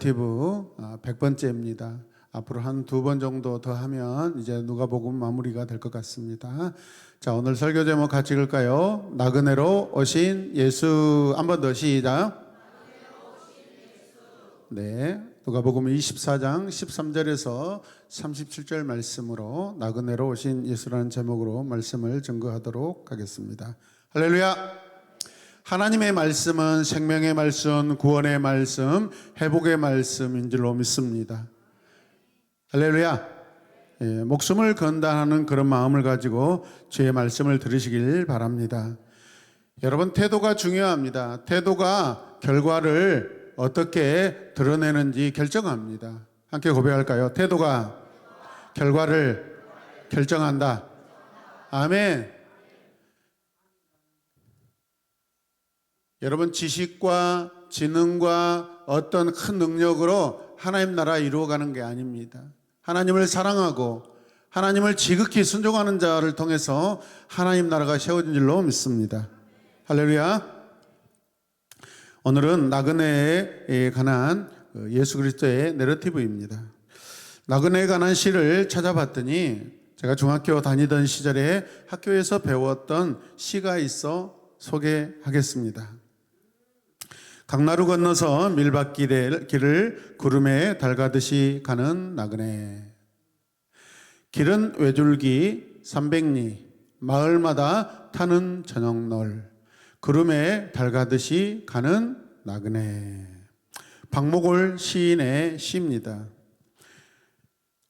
티브 100번째입니다. 앞으로 한 2번 정도 더 하면 이제 누가복음 마무리가 될 것 같습니다. 자, 오늘 설교 제목 같이 읽을까요? 나그네로 오신 예수. 한 번 더 시작. 네, 누가복음 24장 13절에서 37절 말씀으로 나그네로 오신 예수라는 제목으로 말씀을 증거하도록 하겠습니다. 할렐루야. 하나님의 말씀은 생명의 말씀, 구원의 말씀, 회복의 말씀인 줄로 믿습니다. 할렐루야. 목숨을 건다하는 그런 마음을 가지고 주의 말씀을 들으시길 바랍니다. 여러분, 태도가 중요합니다. 태도가 결과를 어떻게 드러내는지 결정합니다. 함께 고백할까요? 태도가 결과를 결정한다. 아멘. 여러분, 지식과 지능과 어떤 큰 능력으로 하나님 나라 이루어가는 게 아닙니다. 하나님을 사랑하고 하나님을 지극히 순종하는 자를 통해서 하나님 나라가 세워진 줄로 믿습니다. 할렐루야. 오늘은 나그네에 관한 예수 그리스도의 내러티브입니다. 나그네에 관한 시를 찾아봤더니 제가 중학교 다니던 시절에 학교에서 배웠던 시가 있어 소개하겠습니다. 강나루 건너서 밀밭길을 구름에 달가듯이 가는 나그네. 길은 외줄기 300리, 마을마다 타는 저녁놀, 구름에 달가듯이 가는 나그네. 박목월 시인의 시입니다.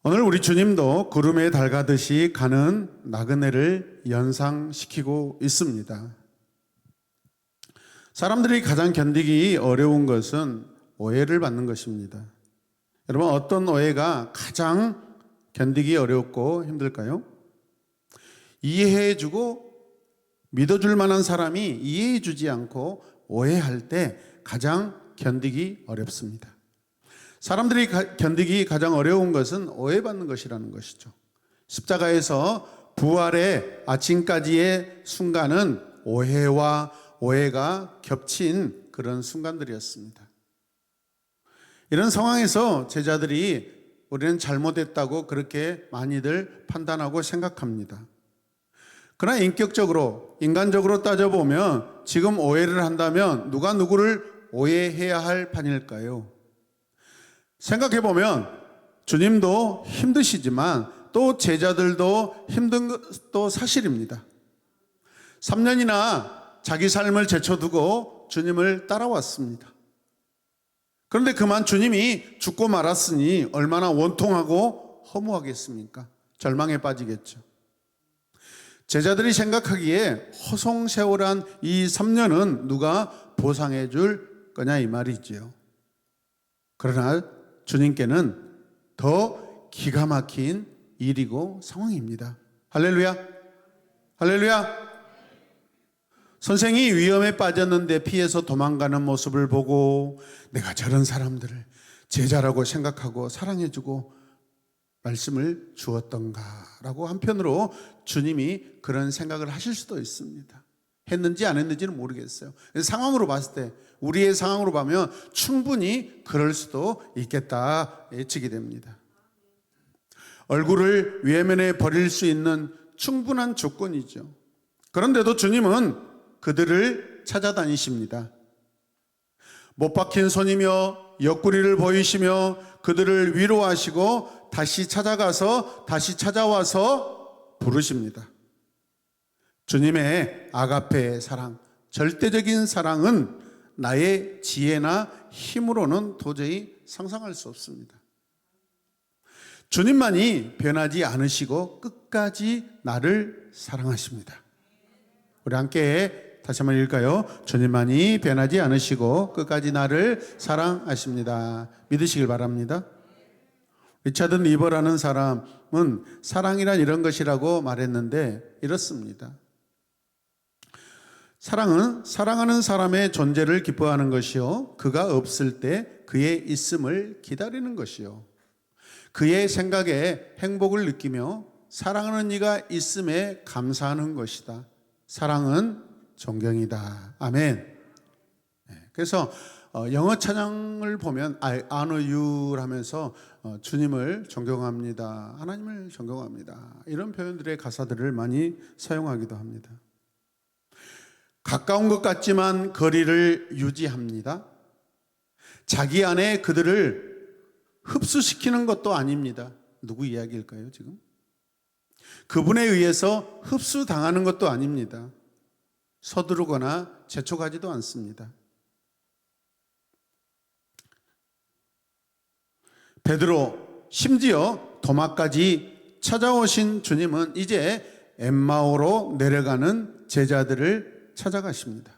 오늘 우리 주님도 구름에 달가듯이 가는 나그네를 연상시키고 있습니다. 사람들이 가장 견디기 어려운 것은 오해를 받는 것입니다. 여러분, 어떤 오해가 가장 견디기 어렵고 힘들까요? 이해해주고 믿어줄 만한 사람이 이해해주지 않고 오해할 때 가장 견디기 어렵습니다. 사람들이 견디기 가장 어려운 것은 오해받는 것이라는 것이죠. 십자가에서 부활의 아침까지의 순간은 오해가 겹친 그런 순간들이었습니다. 이런 상황에서 제자들이 우리는 잘못했다고 그렇게 많이들 판단하고 생각합니다. 그러나 인간적으로 따져보면 지금 오해를 한다면 누가 누구를 오해해야 할 판일까요? 생각해보면 주님도 힘드시지만 또 제자들도 힘든 것도 사실입니다. 3년이나 자기 삶을 제쳐두고 주님을 따라왔습니다. 그런데 그만 주님이 죽고 말았으니 얼마나 원통하고 허무하겠습니까? 절망에 빠지겠죠. 제자들이 생각하기에 허송세월한 이 3년은 누가 보상해 줄 거냐 이 말이지요. 그러나 주님께는 더 기가 막힌 일이고 상황입니다. 할렐루야. 할렐루야. 선생이 위험에 빠졌는데 피해서 도망가는 모습을 보고 내가 저런 사람들을 제자라고 생각하고 사랑해주고 말씀을 주었던가라고 한편으로 주님이 그런 생각을 하실 수도 있습니다. 했는지 안 했는지는 모르겠어요. 상황으로 봤을 때, 우리의 상황으로 보면 충분히 그럴 수도 있겠다 예측이 됩니다. 얼굴을 외면해 버릴 수 있는 충분한 조건이죠. 그런데도 주님은 그들을 찾아다니십니다. 못 박힌 손이며 옆구리를 보이시며 그들을 위로하시고 다시 찾아와서 부르십니다. 주님의 아가페의 사랑, 절대적인 사랑은 나의 지혜나 힘으로는 도저히 상상할 수 없습니다. 주님만이 변하지 않으시고 끝까지 나를 사랑하십니다. 우리 함께 다시 한번 읽을까요? 주님만이 변하지 않으시고 끝까지 나를 사랑하십니다. 믿으시길 바랍니다. 리차드 니버라는 사람은 사랑이란 이런 것이라고 말했는데 이렇습니다. 사랑은 사랑하는 사람의 존재를 기뻐하는 것이요, 그가 없을 때 그의 있음을 기다리는 것이요, 그의 생각에 행복을 느끼며 사랑하는 이가 있음에 감사하는 것이다. 사랑은 존경이다. 아멘. 그래서 영어 찬양을 보면 I honor you를 하면서 주님을 존경합니다, 하나님을 존경합니다, 이런 표현들의 가사들을 많이 사용하기도 합니다. 가까운 것 같지만 거리를 유지합니다. 자기 안에 그들을 흡수시키는 것도 아닙니다. 누구 이야기일까요, 지금? 그분에 의해서 흡수당하는 것도 아닙니다. 서두르거나 재촉하지도 않습니다. 베드로, 심지어 도마까지 찾아오신 주님은 이제 엠마오로 내려가는 제자들을 찾아가십니다.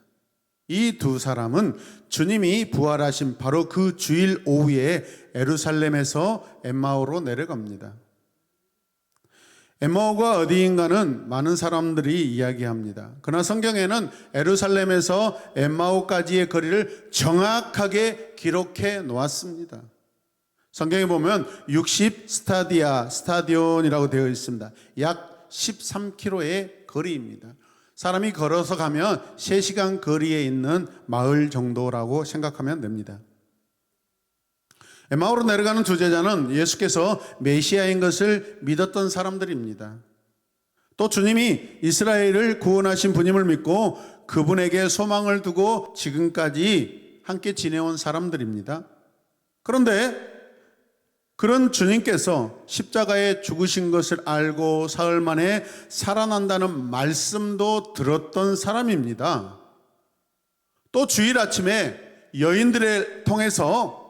이 두 사람은 주님이 부활하신 바로 그 주일 오후에 예루살렘에서 엠마오로 내려갑니다. 엠마오가 어디인가는 많은 사람들이 이야기합니다. 그러나 성경에는 예루살렘에서 엠마오까지의 거리를 정확하게 기록해 놓았습니다. 성경에 보면 60 스타디온이라고 되어 있습니다. 약 13km의 거리입니다. 사람이 걸어서 가면 3시간 거리에 있는 마을 정도라고 생각하면 됩니다. 엠마오로 내려가는 두 제자는 예수께서 메시아인 것을 믿었던 사람들입니다. 또 주님이 이스라엘을 구원하신 분임을 믿고 그분에게 소망을 두고 지금까지 함께 지내온 사람들입니다. 그런데 그런 주님께서 십자가에 죽으신 것을 알고 사흘 만에 살아난다는 말씀도 들었던 사람입니다. 또 주일 아침에 여인들을 통해서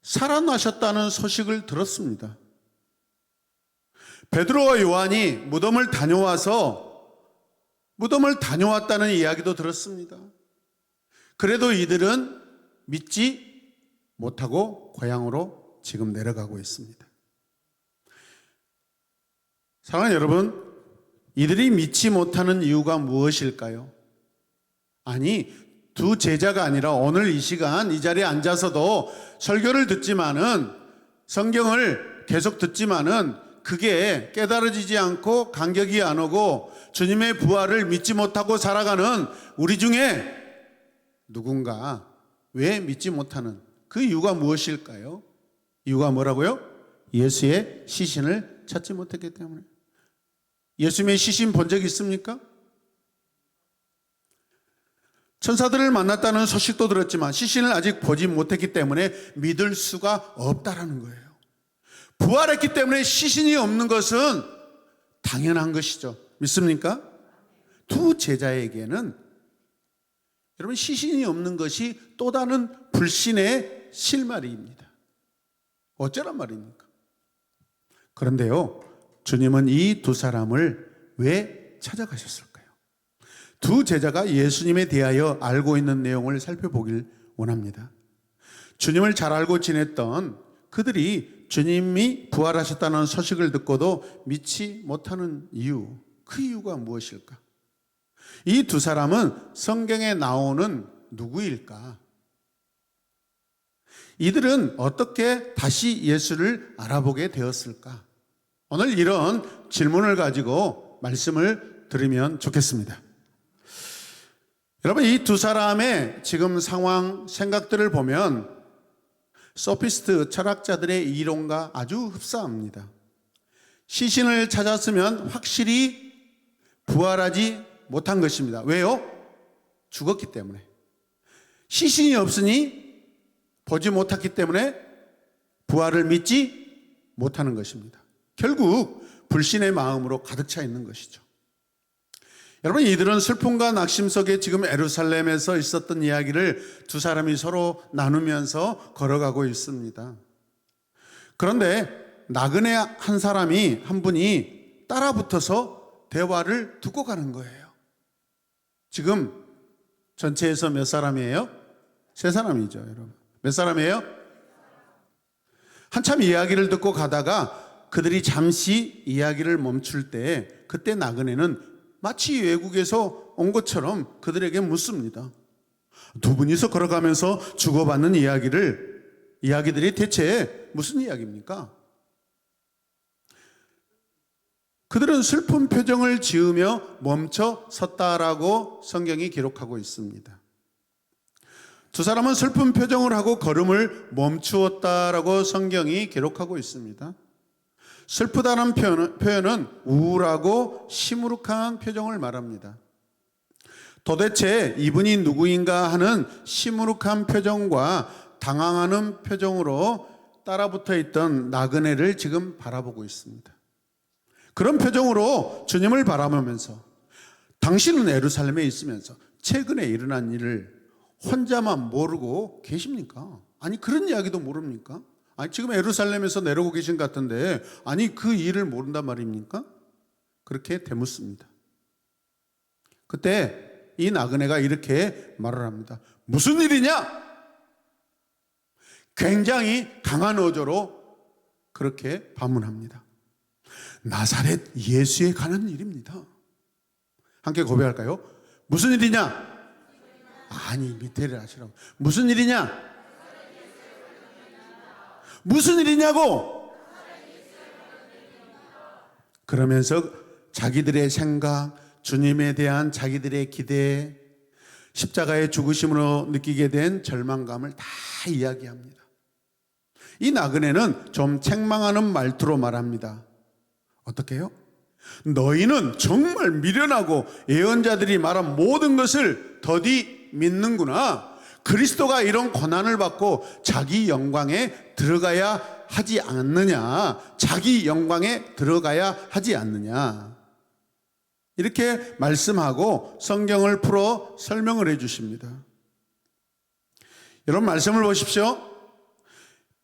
살아나셨다는 소식을 들었습니다. 베드로와 요한이 무덤을 다녀왔다는 이야기도 들었습니다. 그래도 이들은 믿지 못하고 고향으로 지금 내려가고 있습니다. 사랑하는 여러분, 이들이 믿지 못하는 이유가 무엇일까요? 아니, 두 제자가 아니라 오늘 이 시간 이 자리에 앉아서도 설교를 듣지만은, 성경을 계속 듣지만은 그게 깨달아지지 않고 감격이 안 오고 주님의 부활을 믿지 못하고 살아가는 우리 중에 누군가 왜 믿지 못하는 그 이유가 무엇일까요? 이유가 뭐라고요? 예수의 시신을 찾지 못했기 때문에. 예수님의 시신 본 적 있습니까? 천사들을 만났다는 소식도 들었지만 시신을 아직 보지 못했기 때문에 믿을 수가 없다라는 거예요. 부활했기 때문에 시신이 없는 것은 당연한 것이죠. 믿습니까? 두 제자에게는 여러분, 시신이 없는 것이 또 다른 불신의 실마리입니다. 어쩌란 말입니까? 그런데요, 주님은 이 두 사람을 왜 찾아가셨을까요? 두 제자가 예수님에 대하여 알고 있는 내용을 살펴보길 원합니다. 주님을 잘 알고 지냈던 그들이 주님이 부활하셨다는 소식을 듣고도 믿지 못하는 이유, 그 이유가 무엇일까? 이 두 사람은 성경에 나오는 누구일까? 이들은 어떻게 다시 예수를 알아보게 되었을까? 오늘 이런 질문을 가지고 말씀을 들으면 좋겠습니다. 여러분, 이 두 사람의 지금 상황, 생각들을 보면 소피스트 철학자들의 이론과 아주 흡사합니다. 시신을 찾았으면 확실히 부활하지 못한 것입니다. 왜요? 죽었기 때문에. 시신이 없으니 보지 못했기 때문에 부활을 믿지 못하는 것입니다. 결국 불신의 마음으로 가득 차 있는 것이죠. 여러분, 이들은 슬픔과 낙심 속에 지금 예루살렘에서 있었던 이야기를 두 사람이 서로 나누면서 걸어가고 있습니다. 그런데 나그네 한 분이 따라붙어서 대화를 두고 가는 거예요. 지금 전체에서 몇 사람이에요? 3사람이죠, 여러분. 몇 사람이에요? 한참 이야기를 듣고 가다가 그들이 잠시 이야기를 멈출 때, 그때 나그네는 마치 외국에서 온 것처럼 그들에게 묻습니다. 두 분이서 걸어가면서 주고받는 이야기들이 대체 무슨 이야기입니까? 그들은 슬픈 표정을 지으며 멈춰 섰다라고 성경이 기록하고 있습니다. 두 사람은 슬픈 표정을 하고 걸음을 멈추었다라고 성경이 기록하고 있습니다. 슬프다는 표현은 우울하고 시무룩한 표정을 말합니다. 도대체 이분이 누구인가 하는 시무룩한 표정과 당황하는 표정으로 따라붙어 있던 나그네를 지금 바라보고 있습니다. 그런 표정으로 주님을 바라보면서 당신은 예루살렘에 있으면서 최근에 일어난 일을 혼자만 모르고 계십니까? 아니 그런 이야기도 모릅니까? 아니 지금 예루살렘에서 내려오고 계신 것 같은데 아니 그 일을 모른단 말입니까? 그렇게 되묻습니다. 그때 이 나그네가 이렇게 말을 합니다. 무슨 일이냐? 굉장히 강한 어조로 그렇게 반문합니다. 나사렛 예수에 관한 일입니다. 함께 고백할까요? 무슨 일이냐? 아니 밑에를 하시라고. 무슨 일이냐? 무슨 일이냐고? 그러면서 자기들의 생각, 주님에 대한 자기들의 기대, 십자가의 죽으심으로 느끼게 된 절망감을 다 이야기합니다. 이 나그네는 좀 책망하는 말투로 말합니다. 어떻게 해요? 너희는 정말 미련하고 예언자들이 말한 모든 것을 더디 믿는구나. 그리스도가 이런 고난을 받고 자기 영광에 들어가야 하지 않느냐. 자기 영광에 들어가야 하지 않느냐. 이렇게 말씀하고 성경을 풀어 설명을 해 주십니다. 여러분 말씀을 보십시오.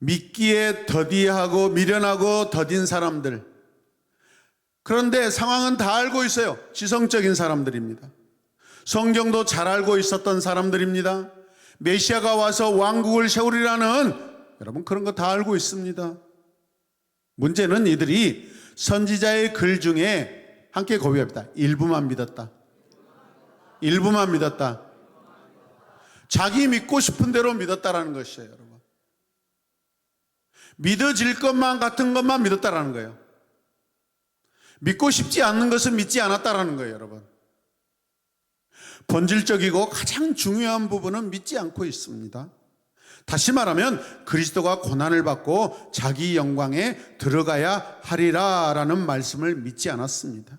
믿기에 더디하고 미련하고 더딘 사람들. 그런데 상황은 다 알고 있어요. 지성적인 사람들입니다. 성경도 잘 알고 있었던 사람들입니다. 메시아가 와서 왕국을 세우리라는 여러분 그런 거 다 알고 있습니다. 문제는 이들이 선지자의 글 중에 함께 고백합니다. 일부만 믿었다. 일부만 믿었다. 자기 믿고 싶은 대로 믿었다라는 것이에요, 여러분. 믿어질 것만 같은 것만 믿었다라는 거예요. 믿고 싶지 않는 것은 믿지 않았다라는 거예요, 여러분. 본질적이고 가장 중요한 부분은 믿지 않고 있습니다. 다시 말하면 그리스도가 고난을 받고 자기 영광에 들어가야 하리라라는 말씀을 믿지 않았습니다.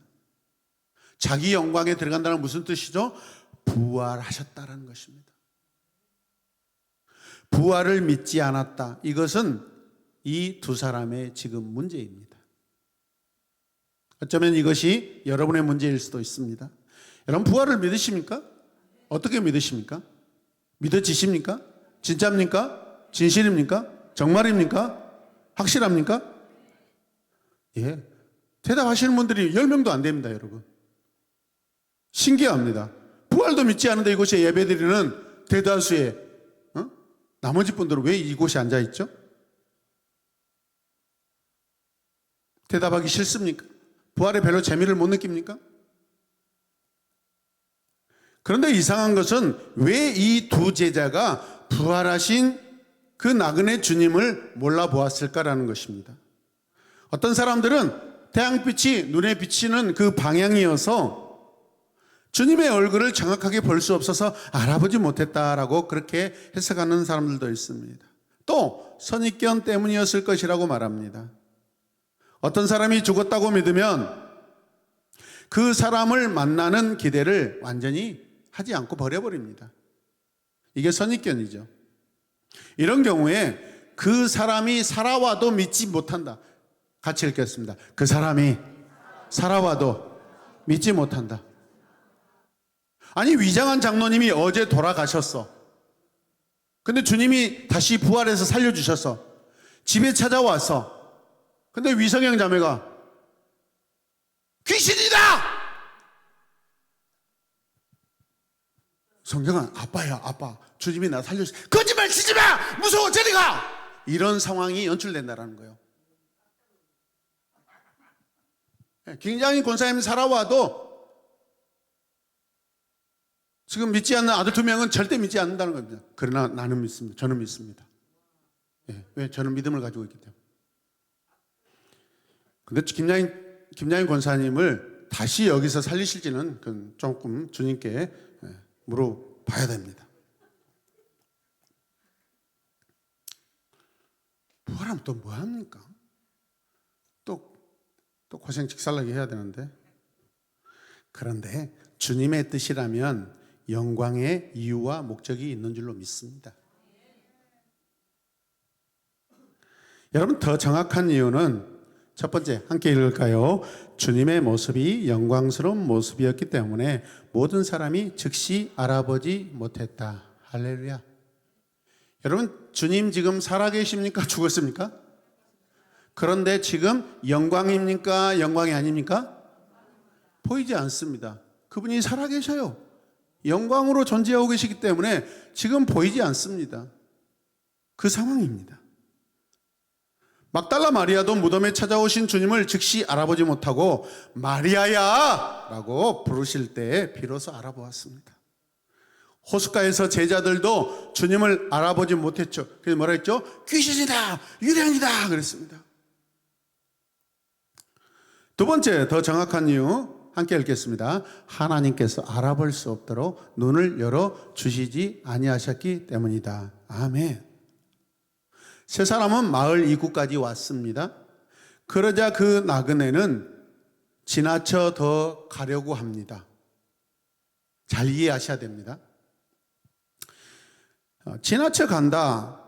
자기 영광에 들어간다는 무슨 뜻이죠? 부활하셨다라는 것입니다. 부활을 믿지 않았다. 이것은 이 두 사람의 지금 문제입니다. 어쩌면 이것이 여러분의 문제일 수도 있습니다. 여러분 부활을 믿으십니까? 어떻게 믿으십니까? 믿어지십니까? 진짜입니까? 진실입니까? 정말입니까? 확실합니까? 예. 대답하시는 분들이 10명도 안 됩니다, 여러분. 신기합니다. 부활도 믿지 않는데 이곳에 예배드리는 대다수의 나머지 분들은 왜 이곳에 앉아있죠? 대답하기 싫습니까? 부활에 별로 재미를 못 느낍니까? 그런데 이상한 것은 왜 이 두 제자가 부활하신 그 나그네 주님을 몰라보았을까라는 것입니다. 어떤 사람들은 태양빛이 눈에 비치는 그 방향이어서 주님의 얼굴을 정확하게 볼 수 없어서 알아보지 못했다라고 그렇게 해석하는 사람들도 있습니다. 또 선입견 때문이었을 것이라고 말합니다. 어떤 사람이 죽었다고 믿으면 그 사람을 만나는 기대를 완전히 하지 않고 버려버립니다. 이게 선입견이죠. 이런 경우에 그 사람이 살아와도 믿지 못한다. 같이 읽겠습니다. 그 사람이 살아와도 믿지 못한다. 아니 위장한 장로님이 어제 돌아가셨어. 근데 주님이 다시 부활해서 살려주셨어. 집에 찾아왔어. 근데 위성영 자매가 귀신이다! 성경은 아빠야 아빠. 주님이 나 살려주셨어. 거짓말 치지 마! 무서워 저리 가! 이런 상황이 연출된다는 거예요. 김장인 권사님이 살아와도 지금 믿지 않는 아들 2명은 절대 믿지 않는다는 겁니다. 그러나 나는 믿습니다. 저는 믿습니다. 예, 왜? 저는 믿음을 가지고 있기 때문에. 근데 김장인 권사님을 다시 여기서 살리실지는 조금 주님께 물어봐야 됩니다. 사람 또 뭐 합니까? 또 고생 직살나게 해야 되는데. 그런데 주님의 뜻이라면 영광의 이유와 목적이 있는 줄로 믿습니다. 여러분, 더 정확한 이유는 첫 번째, 함께 읽을까요? 주님의 모습이 영광스러운 모습이었기 때문에 모든 사람이 즉시 알아보지 못했다. 할렐루야. 여러분, 주님 지금 살아계십니까? 죽었습니까? 그런데 지금 영광입니까? 영광이 아닙니까? 보이지 않습니다. 그분이 살아계셔요. 영광으로 존재하고 계시기 때문에 지금 보이지 않습니다. 그 상황입니다. 막달라 마리아도 무덤에 찾아오신 주님을 즉시 알아보지 못하고 마리아야! 라고 부르실 때 비로소 알아보았습니다. 호숫가에서 제자들도 주님을 알아보지 못했죠. 그래서 뭐라 했죠? 귀신이다! 유령이다! 그랬습니다. 두 번째, 더 정확한 이유 함께 읽겠습니다. 하나님께서 알아볼 수 없도록 눈을 열어 주시지 아니하셨기 때문이다. 아멘. 세 사람은 마을 입구까지 왔습니다. 그러자 그 나그네는 지나쳐 더 가려고 합니다. 잘 이해하셔야 됩니다. 지나쳐 간다,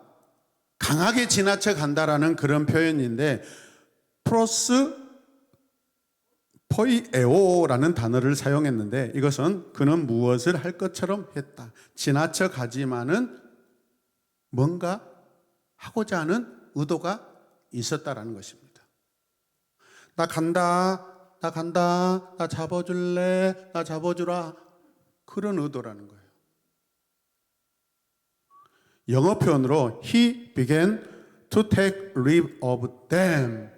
강하게 지나쳐 간다라는 그런 표현인데 프로스 포이에오라는 단어를 사용했는데 이것은 그는 무엇을 할 것처럼 했다. 지나쳐 가지만은 뭔가 하고자 하는 의도가 있었다라는 것입니다. 나 간다, 나 잡아줄래, 나 잡아주라. 그런 의도라는 거예요. 영어 표현으로 He began to take leave of them.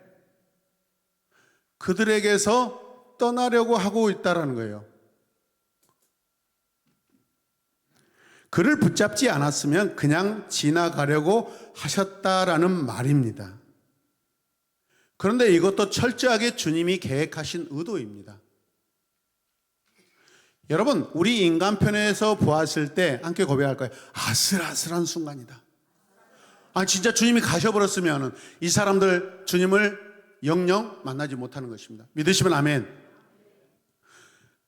그들에게서 떠나려고 하고 있다라는 거예요. 그를 붙잡지 않았으면 그냥 지나가려고 하셨다라는 말입니다. 그런데 이것도 철저하게 주님이 계획하신 의도입니다. 여러분, 우리 인간편에서 보았을 때 함께 고백할까요? 아슬아슬한 순간이다. 진짜 주님이 가셔버렸으면 이 사람들 주님을 영영 만나지 못하는 것입니다. 믿으시면 아멘.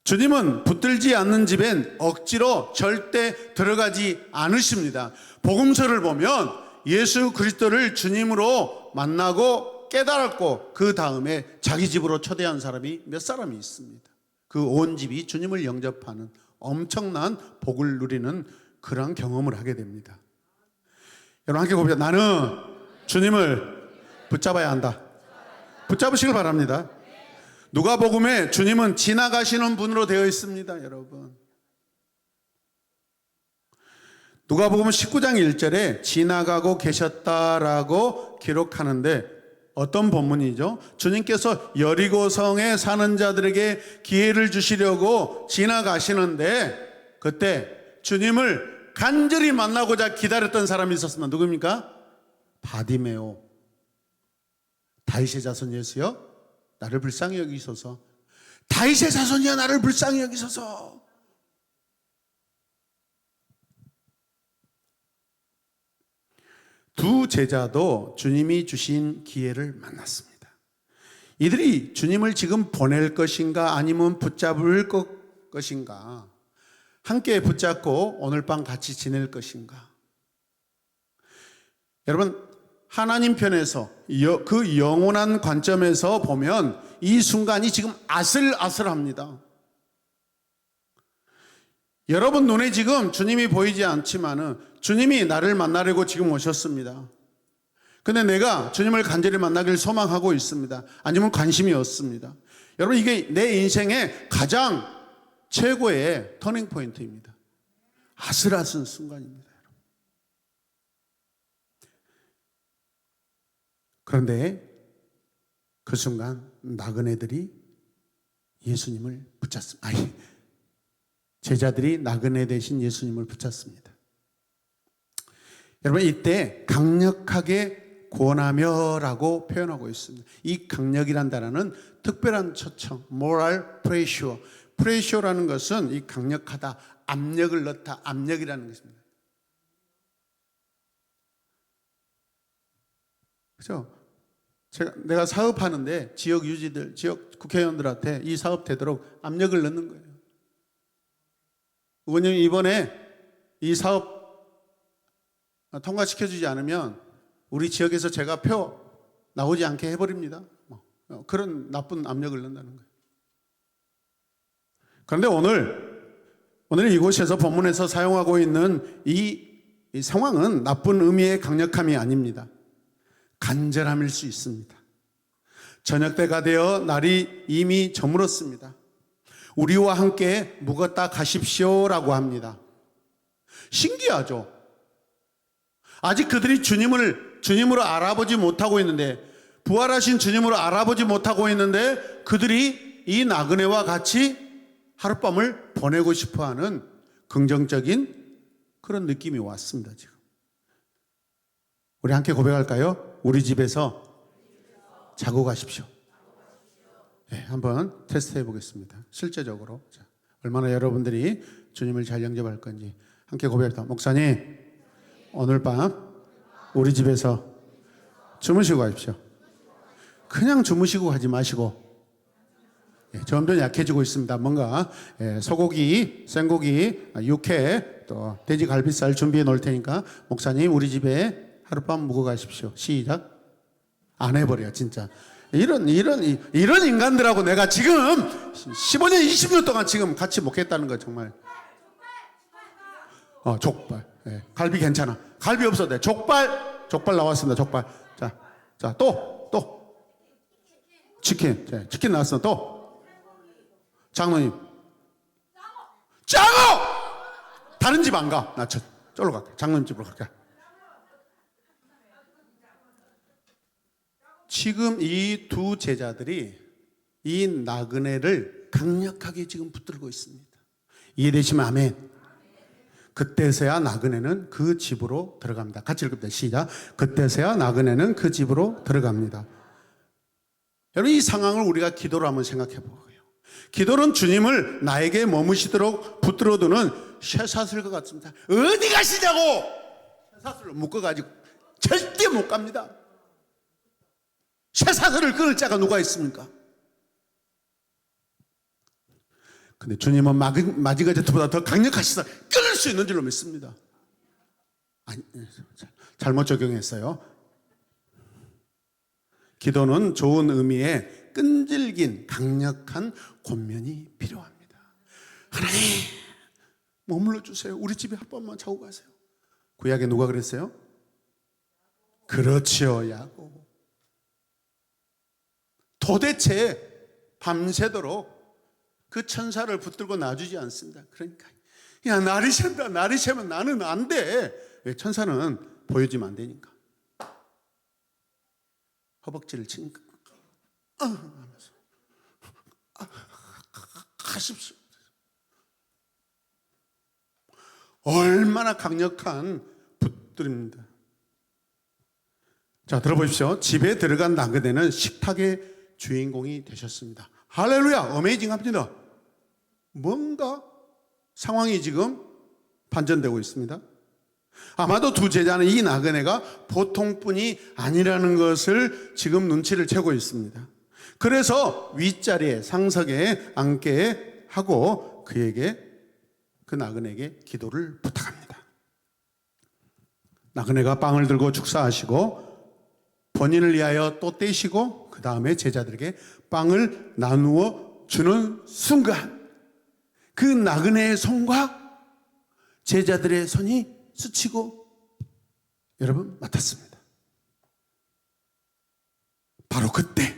주님은 붙들지 않는 집엔 억지로 절대 들어가지 않으십니다. 복음서를 보면 예수 그리스도를 주님으로 만나고 깨달았고 그 다음에 자기 집으로 초대한 사람이 몇 사람이 있습니다. 그 온 집이 주님을 영접하는 엄청난 복을 누리는 그런 경험을 하게 됩니다. 여러분 함께 고백합니다. 나는 주님을 붙잡아야 한다. 붙잡으시길 바랍니다. 누가복음에 주님은 지나가시는 분으로 되어 있습니다, 여러분. 누가복음 19장 1절에 지나가고 계셨다라고 기록하는데 어떤 본문이죠? 주님께서 여리고성에 사는 자들에게 기회를 주시려고 지나가시는데 그때 주님을 간절히 만나고자 기다렸던 사람이 있었습니다. 누구입니까? 바디메오. 다윗의 자손 예수여 나를 불쌍히 여기소서. 다윗의 자손이여 나를 불쌍히 여기소서. 두 제자도 주님이 주신 기회를 만났습니다. 이들이 주님을 지금 보낼 것인가 아니면 붙잡을 것인가, 함께 붙잡고 오늘 밤 같이 지낼 것인가. 여러분, 하나님 편에서 그 영원한 관점에서 보면 이 순간이 지금 아슬아슬합니다. 여러분 눈에 지금 주님이 보이지 않지만은 주님이 나를 만나려고 지금 오셨습니다. 근데 내가 주님을 간절히 만나길 소망하고 있습니다. 아니면 관심이 없습니다. 여러분 이게 내 인생의 가장 최고의 터닝 포인트입니다. 아슬아슬한 순간입니다. 그런데 그 순간 나그네들이 예수님을 붙잡습니다. 제자들이 나그네 대신 예수님을 붙잡습니다. 여러분 이때 강력하게 권하며라고 표현하고 있습니다. 이 강력이란 단어는 특별한 초청, moral pressure. pressure라는 것은 이 강력하다, 압력을 넣다, 압력이라는 것입니다. 그죠? 내가 사업하는데 지역 유지들, 지역 국회의원들한테 이 사업 되도록 압력을 넣는 거예요. 의원님, 이번에 이 사업 통과시켜주지 않으면 우리 지역에서 제가 표 나오지 않게 해버립니다. 그런 나쁜 압력을 넣는다는 거예요. 그런데 오늘 이곳에서 본문에서 사용하고 있는 이 상황은 나쁜 의미의 강력함이 아닙니다. 간절함일 수 있습니다. 저녁 때가 되어 날이 이미 저물었습니다. 우리와 함께 묵었다 가십시오라고 합니다. 신기하죠? 아직 그들이 주님으로 알아보지 못하고 있는데, 부활하신 주님으로 알아보지 못하고 있는데 그들이 이 나그네와 같이 하룻밤을 보내고 싶어하는 긍정적인 그런 느낌이 왔습니다. 지금 우리 함께 고백할까요? 우리 집에서 자고 가십시오. 네, 한번 테스트 해보겠습니다. 실제적으로 얼마나 여러분들이 주님을 잘 영접할 건지 함께 고백합니다. 목사님, 오늘 밤 우리 집에서 주무시고 가십시오. 그냥 주무시고 가지 마시고, 점점 약해지고 있습니다. 뭔가 소고기, 생고기, 육회, 또 돼지 갈비살 준비해 놓을 테니까 목사님 우리 집에 하룻밤 묵어 가십시오. 시작. 안 해버려 진짜. 이런 인간들하고 내가 지금 15년 20년 동안 지금 같이 먹겠다는 거 정말. 족발. 갈비 괜찮아. 갈비 없어도 돼. 족발 나왔습니다. 족발. 자, 또 치킨 나왔어. 또 장로님, 장어. 다른 집 안 가. 나 저로 갈게. 장로님 집으로 갈게. 지금 이 두 제자들이 이 나그네를 강력하게 지금 붙들고 있습니다. 이해되시면 아멘. 그때서야 나그네는 그 집으로 들어갑니다. 같이 읽읍니다. 시작. 그때서야 나그네는 그 집으로 들어갑니다. 여러분, 이 상황을 우리가 기도로 한번 생각해 보고요. 기도는 주님을 나에게 머무시도록 붙들어두는 쇠사슬과 같습니다. 어디 가시냐고 쇠사슬을 묶어가지고 절대 못 갑니다. 쇠사슬을 끊을 자가 누가 있습니까? 근데 주님은 마지가제트보다 더 강력하시다. 끊을 수 있는 줄로 믿습니다. 아니, 잘못 적용했어요. 기도는 좋은 의미의 끈질긴 강력한 권면이 필요합니다. 하나님, 머물러 주세요. 우리 집에 한 번만 자고 가세요. 구약에 누가 그랬어요? 그렇지요, 야곱. 도대체 밤새도록 그 천사를 붙들고 놔주지 않습니다. 그러니까 야, 날이 샌다. 날이 새면 나는 안 돼. 왜? 천사는 보여주면 안 되니까. 허벅지를 치니까 하면서 가십시오. 얼마나 강력한 붙들입니다. 자, 들어보십시오. 집에 들어간 나그네는 식탁의 주인공이 되셨습니다. 할렐루야, 어메이징합니다. 뭔가 상황이 지금 반전되고 있습니다. 아마도 두 제자는 이 나그네가 보통뿐이 아니라는 것을 지금 눈치를 채고 있습니다. 그래서 윗자리에 상석에 앉게 하고 그 나그네에게 기도를 부탁합니다. 나그네가 빵을 들고 축사하시고 본인을 위하여 또 떼시고 그 다음에 제자들에게 빵을 나누어 주는 순간 그 나그네의 손과 제자들의 손이 스치고 여러분 맡았습니다. 바로 그때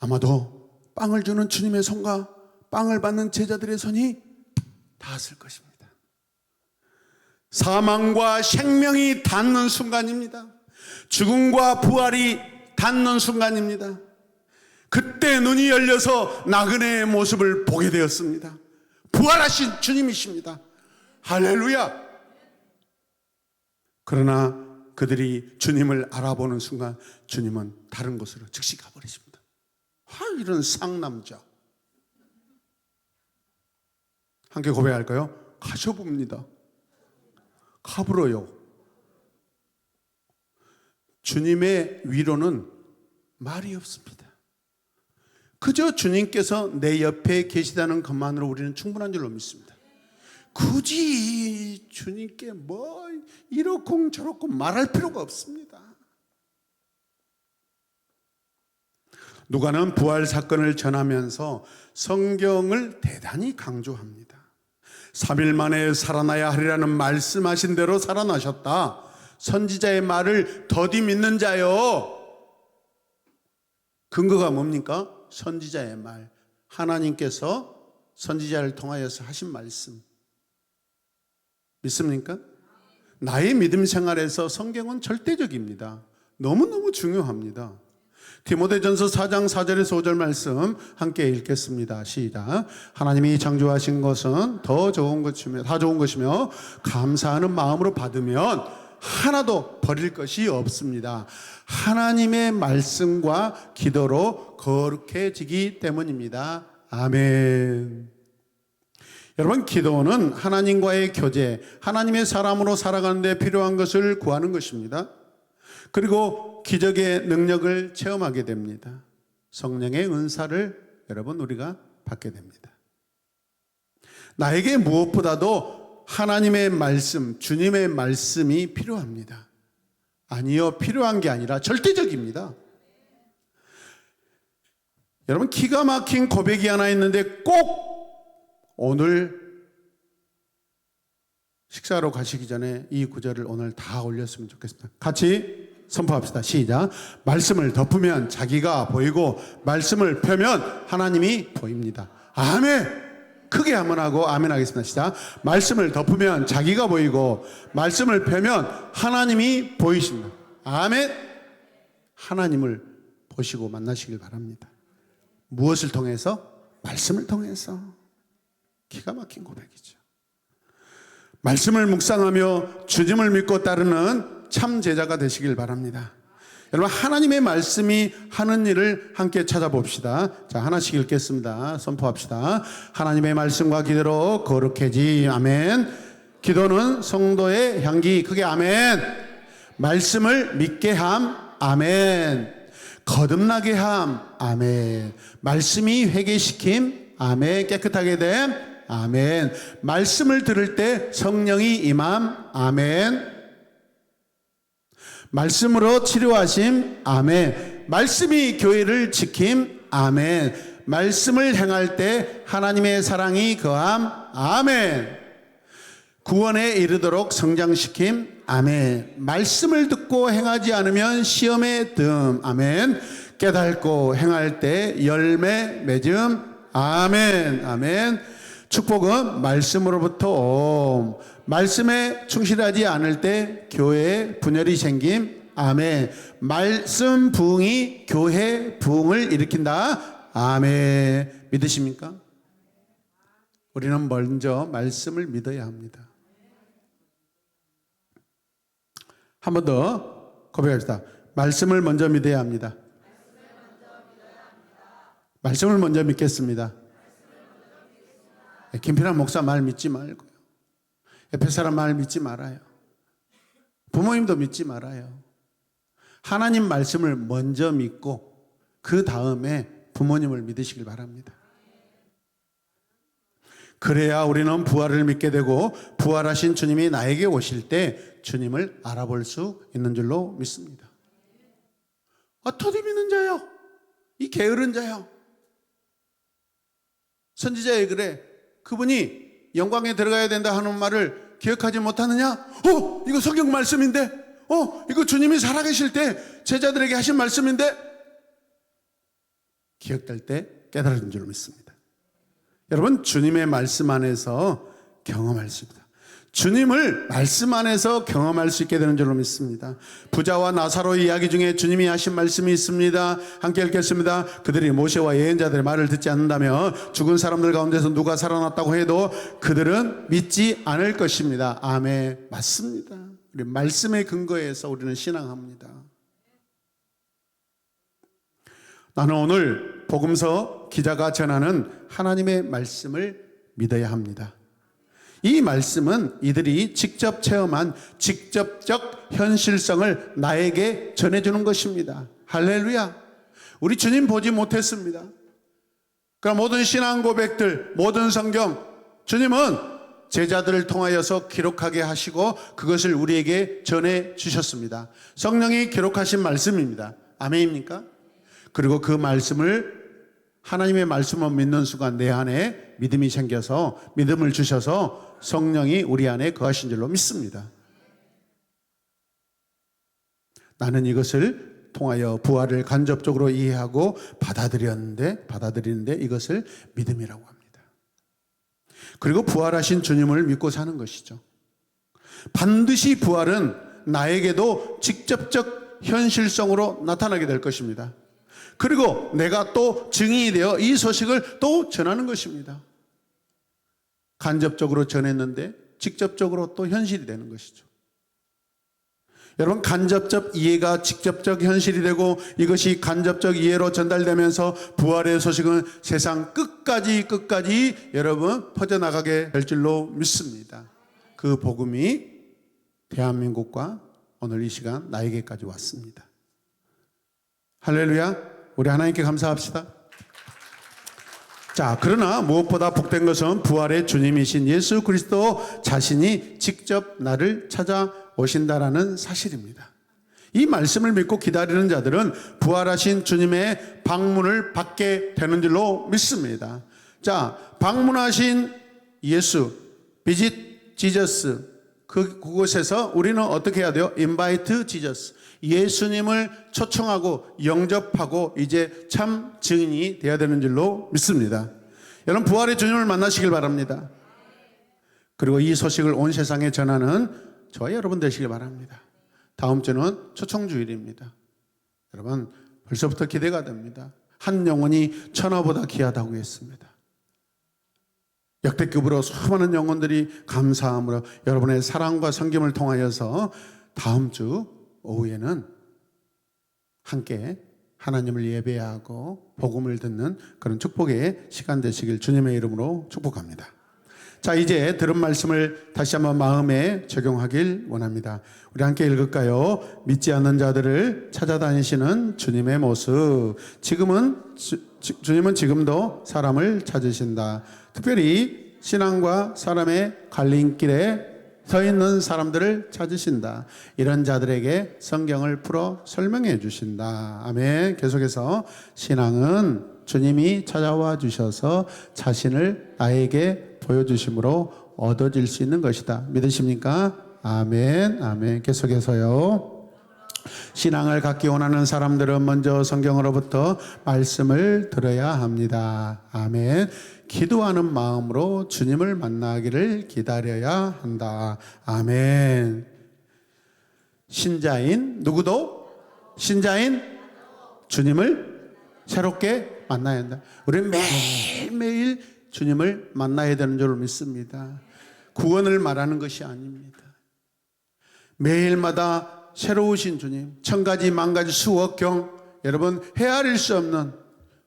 아마도 빵을 주는 주님의 손과 빵을 받는 제자들의 손이 닿았을 것입니다. 사망과 생명이 닿는 순간입니다. 죽음과 부활이 닿는 순간입니다. 그때 눈이 열려서 나그네의 모습을 보게 되었습니다. 부활하신 주님이십니다. 할렐루야. 그러나 그들이 주님을 알아보는 순간 주님은 다른 곳으로 즉시 가버리십니다. 이런 상남자. 함께 고백할까요? 가셔봅니다. 가불어요. 주님의 위로는 말이 없습니다. 그저 주님께서 내 옆에 계시다는 것만으로 우리는 충분한 줄로 믿습니다. 굳이 주님께 뭐 이렇고 저렇고 말할 필요가 없습니다. 누가는 부활 사건을 전하면서 성경을 대단히 강조합니다. 3일 만에 살아나야 하리라는 말씀하신 대로 살아나셨다. 선지자의 말을 더디 믿는 자요. 근거가 뭡니까? 선지자의 말. 하나님께서 선지자를 통하여서 하신 말씀. 믿습니까? 나의 믿음 생활에서 성경은 절대적입니다. 너무너무 중요합니다. 디모데전서 4장 4절에서 5절 말씀 함께 읽겠습니다. 시작. 하나님이 창조하신 것은 다 좋은 것이며 감사하는 마음으로 받으면 하나도 버릴 것이 없습니다. 하나님의 말씀과 기도로 거룩해지기 때문입니다. 아멘. 여러분, 기도는 하나님과의 교제, 하나님의 사람으로 살아가는 데 필요한 것을 구하는 것입니다. 그리고 기적의 능력을 체험하게 됩니다. 성령의 은사를 여러분 우리가 받게 됩니다. 나에게 무엇보다도 하나님의 말씀, 주님의 말씀이 필요합니다. 아니요, 필요한 게 아니라 절대적입니다. 여러분, 기가 막힌 고백이 하나 있는데 꼭 오늘 식사로 가시기 전에 이 구절을 오늘 다 올렸으면 좋겠습니다. 같이 선포합시다. 시작. 말씀을 덮으면 자기가 보이고 말씀을 펴면 하나님이 보입니다. 아멘. 크게 한번 하고 아멘 하겠습니다. 시작. 말씀을 덮으면 자기가 보이고 말씀을 펴면 하나님이 보이십니다. 아멘. 하나님을 보시고 만나시길 바랍니다. 무엇을 통해서? 말씀을 통해서. 기가 막힌 고백이죠. 말씀을 묵상하며 주님을 믿고 따르는 참 제자가 되시길 바랍니다. 여러분, 하나님의 말씀이 하는 일을 함께 찾아봅시다. 자, 하나씩 읽겠습니다. 선포합시다. 하나님의 말씀과 기도로 거룩해지. 아멘. 기도는 성도의 향기. 크게 아멘. 말씀을 믿게 함. 아멘. 거듭나게 함. 아멘. 말씀이 회개시킴. 아멘. 깨끗하게 됨. 아멘. 말씀을 들을 때 성령이 임함. 아멘. 말씀으로 치료하심. 아멘. 말씀이 교회를 지킴. 아멘. 말씀을 행할 때 하나님의 사랑이 거함. 아멘. 구원에 이르도록 성장시킴. 아멘. 말씀을 듣고 행하지 않으면 시험에 듦. 아멘. 깨닫고 행할 때 열매 맺음. 아멘. 아멘. 축복은 말씀으로부터 옴. 말씀에 충실하지 않을 때 교회에 분열이 생김. 아멘. 말씀 부흥이 교회 부흥을 일으킨다. 아멘. 믿으십니까? 우리는 먼저 말씀을 믿어야 합니다. 한 번 더 고백합시다. 말씀을 먼저 믿어야 합니다. 말씀을 먼저 믿겠습니다. 김필환 목사 말 믿지 말고요. 옆에 사람 말 믿지 말아요. 부모님도 믿지 말아요. 하나님 말씀을 먼저 믿고 그 다음에 부모님을 믿으시길 바랍니다. 그래야 우리는 부활을 믿게 되고 부활하신 주님이 나에게 오실 때 주님을 알아볼 수 있는 줄로 믿습니다. 어떻게 믿는 자요? 이 게으른 자요. 선지자에 그래. 그분이 영광에 들어가야 된다 하는 말을 기억하지 못하느냐? 이거 성경 말씀인데? 이거 주님이 살아계실 때 제자들에게 하신 말씀인데? 기억될 때 깨달은 줄 믿습니다. 여러분, 주님의 말씀 안에서 경험할 수 있다. 주님을 말씀 안에서 경험할 수 있게 되는 줄로 믿습니다. 부자와 나사로의 이야기 중에 주님이 하신 말씀이 있습니다. 함께 읽겠습니다. 그들이 모세와 예언자들의 말을 듣지 않는다며 죽은 사람들 가운데서 누가 살아났다고 해도 그들은 믿지 않을 것입니다. 아멘. 맞습니다. 우리 말씀의 근거에서 우리는 신앙합니다. 나는 오늘 복음서 기자가 전하는 하나님의 말씀을 믿어야 합니다. 이 말씀은 이들이 직접 체험한 직접적 현실성을 나에게 전해주는 것입니다. 할렐루야. 우리 주님 보지 못했습니다. 그럼 모든 신앙 고백들, 모든 성경, 주님은 제자들을 통하여서 기록하게 하시고 그것을 우리에게 전해 주셨습니다. 성령이 기록하신 말씀입니다. 아멘입니까? 그리고 그 말씀을, 하나님의 말씀을 믿는 순간 내 안에 믿음이 생겨서 믿음을 주셔서 성령이 우리 안에 거하신 줄로 믿습니다. 나는 이것을 통하여 부활을 간접적으로 이해하고 받아들이는데 이것을 믿음이라고 합니다. 그리고 부활하신 주님을 믿고 사는 것이죠. 반드시 부활은 나에게도 직접적 현실성으로 나타나게 될 것입니다. 그리고 내가 또 증인이 되어 이 소식을 또 전하는 것입니다. 간접적으로 전했는데 직접적으로 또 현실이 되는 것이죠. 여러분, 간접적 이해가 직접적 현실이 되고 이것이 간접적 이해로 전달되면서 부활의 소식은 세상 끝까지 여러분 퍼져나가게 될 줄로 믿습니다. 그 복음이 대한민국과 오늘 이 시간 나에게까지 왔습니다. 할렐루야. 우리 하나님께 감사합시다. 자, 그러나 무엇보다 복된 부활의 주님이신 예수 그리스도 자신이 직접 나를 찾아오신다라는 사실입니다. 이 말씀을 믿고 기다리는 자들은 부활하신 주님의 방문을 받게 되는 줄로 믿습니다. 자, 방문하신 예수, 비짓 지저스, 그곳에서 우리는 어떻게 해야 돼요? 인바이트 지저스. 예수님을 초청하고 영접하고 이제 참 증인이 되어야 되는 줄로 믿습니다. 여러분, 부활의 주님을 만나시길 바랍니다. 그리고 이 소식을 온 세상에 전하는 저와 여러분 되시길 바랍니다. 다음 주는 초청주일입니다. 여러분, 벌써부터 기대가 됩니다. 한 영혼이 천하보다 귀하다고 했습니다. 역대급으로 수많은 영혼들이 감사함으로 여러분의 사랑과 섬김을 통하여서 다음 주 오후에는 함께 하나님을 예배하고 복음을 듣는 그런 축복의 시간 되시길 주님의 이름으로 축복합니다. 자, 이제 들은 말씀을 다시 한번 마음에 적용하길 원합니다. 우리 함께 읽을까요? 믿지 않는 자들을 찾아다니시는 주님의 모습. 주님은 지금도 사람을 찾으신다. 특별히 신앙과 사람의 갈림길에 서 있는 사람들을 찾으신다. 이런 자들에게 성경을 풀어 설명해 주신다. 아멘. 계속해서 신앙은 주님이 찾아와 주셔서 자신을 나에게 보여주심으로 얻어질 수 있는 것이다. 믿으십니까? 아멘. 아멘. 계속해서요. 신앙을 갖기 원하는 사람들은 먼저 성경으로부터 말씀을 들어야 합니다. 아멘. 기도하는 마음으로 주님을 만나기를 기다려야 한다. 아멘. 신자인 누구도 신자인 주님을 새롭게 만나야 한다. 우리는 매일매일 주님을 만나야 되는 줄 믿습니다. 구원을 말하는 것이 아닙니다. 매일마다 새로우신 주님, 천가지 만가지 수억경, 여러분 헤아릴 수 없는,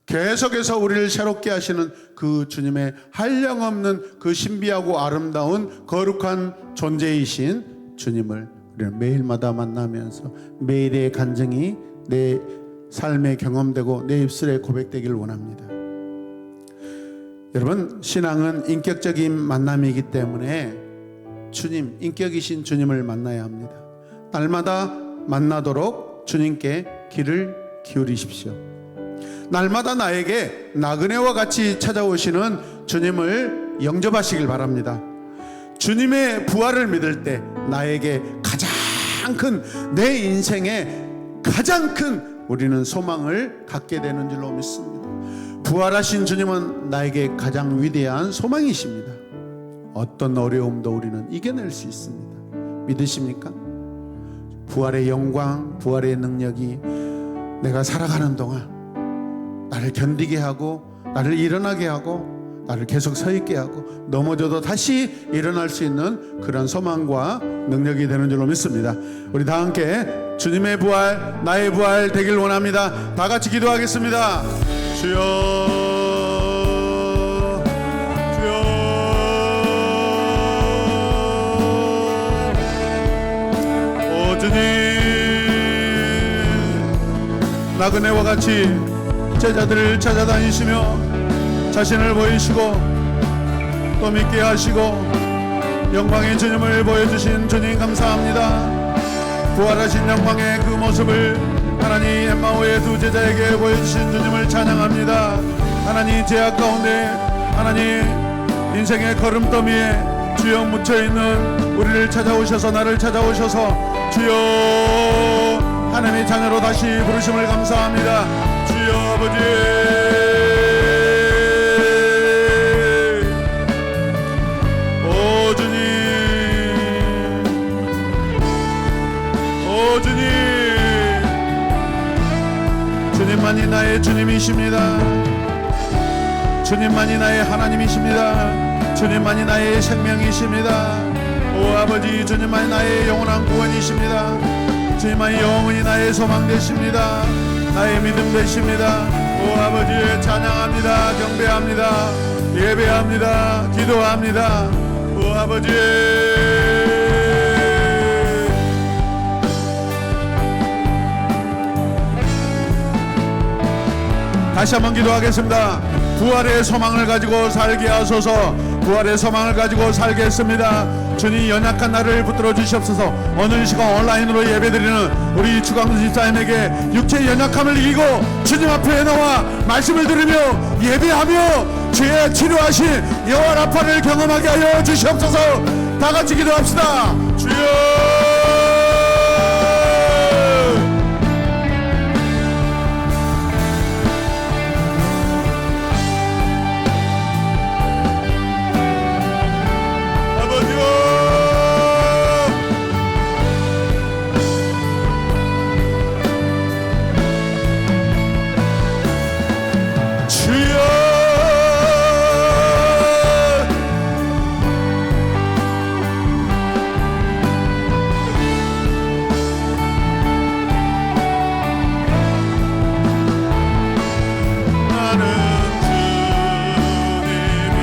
계속해서 우리를 새롭게 하시는 그 주님의 한량없는 그 신비하고 아름다운 거룩한 존재이신 주님을 우리는 매일마다 만나면서 매일의 간증이 내 삶에 경험되고 내 입술에 고백되길 원합니다. 여러분, 신앙은 인격적인 만남이기 때문에 주님, 인격이신 주님을 만나야 합니다. 날마다 만나도록 주님께 귀를 기울이십시오. 날마다 나에게 나그네와 같이 찾아오시는 주님을 영접하시길 바랍니다. 주님의 부활을 믿을 때 나에게 가장 큰, 내 인생에 가장 큰 우리는 소망을 갖게 되는 줄로 믿습니다. 부활하신 주님은 나에게 가장 위대한 소망이십니다. 어떤 어려움도 우리는 이겨낼 수 있습니다. 믿으십니까? 부활의 영광, 부활의 능력이 내가 살아가는 동안 나를 견디게 하고, 나를 일어나게 하고, 나를 계속 서 있게 하고, 넘어져도 다시 일어날 수 있는 그런 소망과 능력이 되는 줄로 믿습니다. 우리 다 함께 주님의 부활, 나의 부활 되길 원합니다. 다 같이 기도하겠습니다. 주여, 주여. 주님, 나그네와 같이 제자들을 찾아다니시며 자신을 보이시고 또 믿게 하시고 영광의 주님을 보여주신 주님 감사합니다. 부활하신 영광의 그 모습을 하나님 엠마오의 두 제자에게 보여주신 주님을 찬양합니다. 하나님 제약 가운데 하나님 인생의 걸음더미에 주여 묻혀있는 우리를 찾아오셔서 나를 찾아오셔서 주여 하나님의 자녀로 다시 부르심을 감사합니다. 주여 아버지, 오 주님, 오 주님, 주님만이 나의 주님이십니다. 주님만이 나의 하나님이십니다. 주님만이 나의 생명이십니다. 오 아버지, 주님만이 나의 영원한 구원이십니다. 주님만이 영원히 나의 소망 되십니다. 나의 믿음 되십니다. 오 아버지, 찬양합니다. 경배합니다. 예배합니다. 기도합니다. 오 아버지, 다시 한번 기도하겠습니다. 부활의 소망을 가지고 살게 하소서. 부활의 소망을 가지고 살겠습니다. 주님, 연약한 나를 붙들어 주시옵소서. 오늘 시간 온라인으로 예배드리는 우리 주광수 집사님에게 육체의 연약함을 이기고 주님 앞에 나와 말씀을 들으며 예배하며 죄에 치료하신 여호와 라파를 경험하게 하여 주시옵소서. 다 같이 기도합시다. 주여,